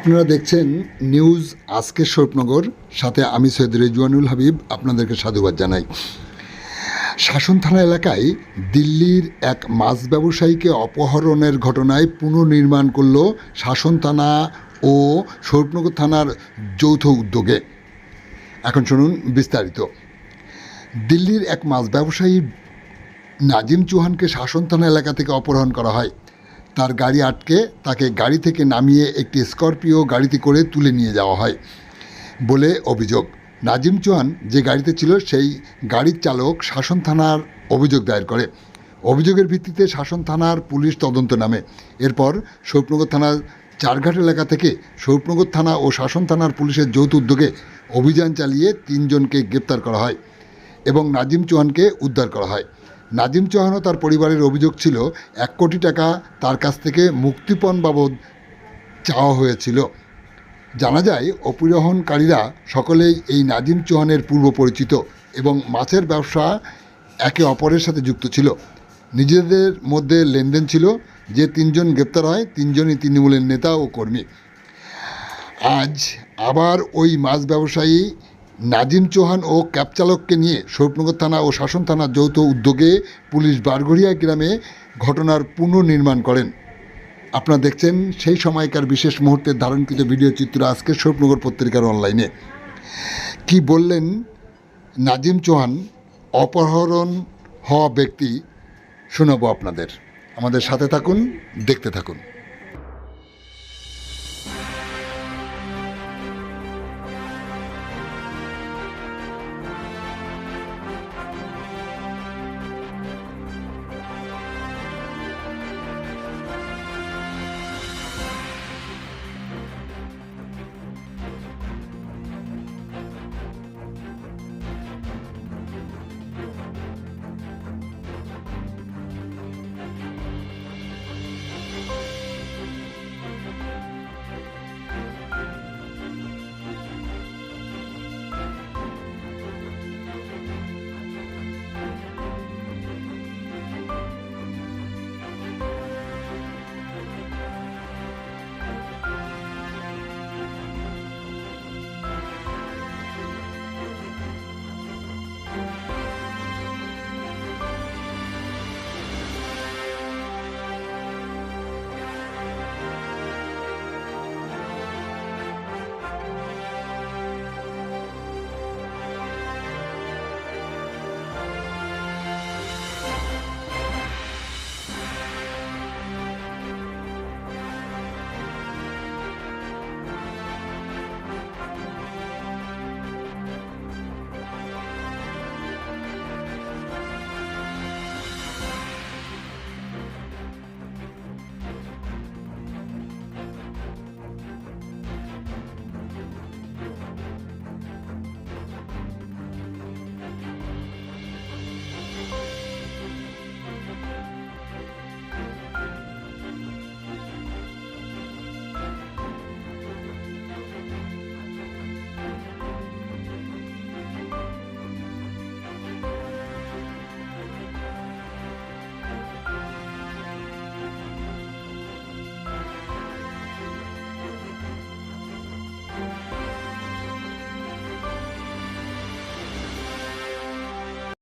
আপনারা দেখছেন নিউজ আজকের স্বরূপনগর, সাথে আমি সৈয়দ রেজওয়ানুল হাবিব আপনাদেরকে সাধুবাদ জানাই। শাসন থানা এলাকায় দিল্লির এক মাছ ব্যবসায়ীকে অপহরণের ঘটনায় পুনর্নির্মাণ করল শাসন থানা ও স্বরূপনগর থানার যৌথ উদ্যোগে। এখন শুনুন বিস্তারিত। দিল্লির এক মাছ ব্যবসায়ী নাজিম চৌহানকে শাসন থানা এলাকা থেকে অপহরণ করা হয়। তার গাড়ি আটকে তাকে গাড়ি থেকে নামিয়ে একটি স্করপিও গাড়িতে করে তুলে নিয়ে যাওয়া হয় বলে অভিযোগ। নাজিম চৌহান যে গাড়িতে ছিল সেই গাড়ির চালক শাসন থানার অভিযোগ দায়ের করে। অভিযোগের ভিত্তিতে শাসন থানার পুলিশ তদন্ত নামে। এরপর স্বরূপনগর থানার চারঘাট এলাকা থেকে স্বরূপনগর থানা ও শাসন থানার পুলিশের যৌথ উদ্যোগে অভিযান চালিয়ে 3 জনকে গ্রেপ্তার করা হয় এবং নাজিম চৌহানকে উদ্ধার করা হয়। নাজিম চৌহান ও তার পরিবারের অভিযোগ ছিল 1 কোটি টাকা তার কাছ থেকে মুক্তিপণ বাবদ চাওয়া হয়েছিল। জানা যায় অপহরণকারীরা সকলেই এই নাজিম চৌহানের পূর্ব পরিচিত এবং মাছের ব্যবসা একে অপরের সাথে যুক্ত ছিল। নিজেদের মধ্যে লেনদেন ছিল। যে 3 জন গ্রেপ্তার হয় 3 জনই তৃণমূলের নেতা ও কর্মী। আজ আবার ওই মাছ ব্যবসায়ী নাজিম চৌহান ও ক্যাব চালককে নিয়ে স্বরূপনগর থানা ও শাসন থানার যৌথ উদ্যোগে পুলিশ বারঘড়িয়া গ্রামে ঘটনার পুনর্নির্মাণ করেন। আপনারা দেখছেন সেই সময়কার বিশেষ মুহূর্তের ধারণকৃত ভিডিও চিত্র আজকের স্বরূপনগর পত্রিকার অনলাইনে। কি বললেন নাজিম চৌহান, অপহরণ হওয়া ব্যক্তি, শোনাবো আপনাদের। আমাদের সাথে থাকুন, দেখতে থাকুন।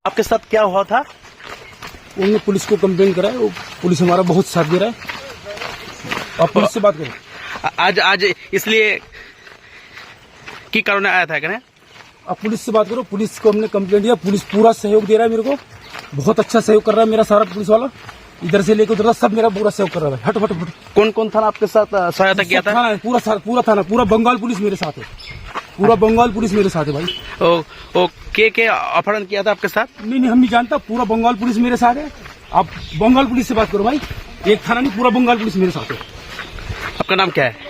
आपके साथ क्या हुआ था? उन्होंने पुलिस को कंप्लेन करा है। पुलिस हमारा बहुत साथ दे रहा है। आप पुलिस से बात करें। आज इसलिए की कारण आया था क्या? आप पुलिस से बात करो। पुलिस को हमने कंप्लेन दिया। पुलिस पूरा सहयोग दे रहा है मेरे को। बहुत अच्छा सहयोग कर रहा है मेरा सारा पुलिस वाला। इधर से लेकर उधर सब मेरा पूरा सहयोग कर रहा है। हट हट हट। कौन कौन थाना आपके साथ सहायता किया था? पूरा थाना, पूरा बंगाल पुलिस मेरे साथ है। पूरा बंगाल पुलिस मेरे साथ है भाई। ओ के अपहरण किया था आपके साथ? नहीं, हम नहीं जानता। पूरा बंगाल पुलिस मेरे साथ है। आप बंगाल पुलिस से बात करो भाई। एक थाना नहीं, पूरा बंगाल पुलिस मेरे साथ है। आपका नाम क्या है?